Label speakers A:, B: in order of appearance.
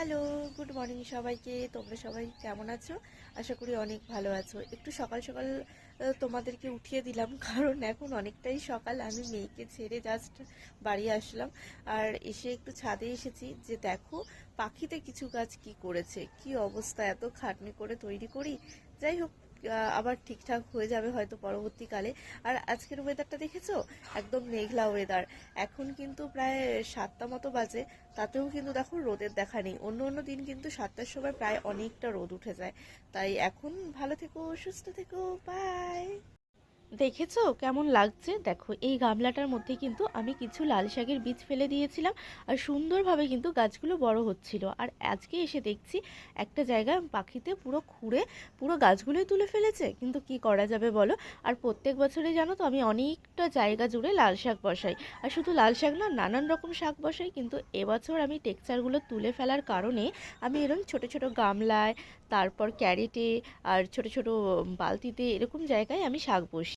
A: Hello, good morning সবাইকে। তোমরা সবাই কেমন আছো? আশা করি অনেক ভালো আছো। একটু সকাল সকাল তোমাদেরকে উঠিয়ে দিলাম কারণ এখন অনেকটাই সকাল। আমি মেয়েকে ছেড়ে জাস্ট বাড়ি আসলাম। আর এসে একটু ছাদে এসেছি যে দেখো পাখিতে কিছু গাছ কি করেছে, কি অবস্থা, এত খাটনি করে তৈরি করি। যাই হোক, আবার ঠিকঠাক হয়ে যাবে হয়তো পরবর্তীকালে। আর আজকের ওয়েদারটা দেখেছো? একদম মেঘলা ওয়েদার। এখন কিন্তু প্রায় 7টা মতো বাজে, তাতেও কিন্তু দেখো রোদের দেখা নেই। অন্য অন্য দিন কিন্তু 7টার সময় প্রায় অনেকটা রোদ উঠে যায়। তাই এখন ভালো থেকো, সুস্থ থেকো, বাই। দেখেছো কেমন লাগছে? দেখো এই গামলাটার মধ্যে কিন্তু আমি কিছু লাল শাকের বীজ ফেলে দিয়েছিলাম, আর সুন্দরভাবে কিন্তু গাছগুলো বড় হচ্ছিল। আর আজকে এসে দেখছি একটা জায়গায় পাখিতে পুরো খুঁড়ে পুরো গাছগুলোই তুলে ফেলেছে, কিন্তু কি করা যাবে বলো। আর প্রত্যেক বছরে জানো তো আমি অনেকটা জায়গা জুড়ে লাল শাক বসাই। আর শুধু লাল শাক না, নানান রকম শাক বসাই, কিন্তু এবছর আমি টেক্সচারগুলো তুলে ফেলার কারণে আমি এরকম ছোট ছোট গামলায়, তারপর ক্যারেটে, আর ছোট ছোট বালতিতে এরকম জায়গায় আমি শাক বসি।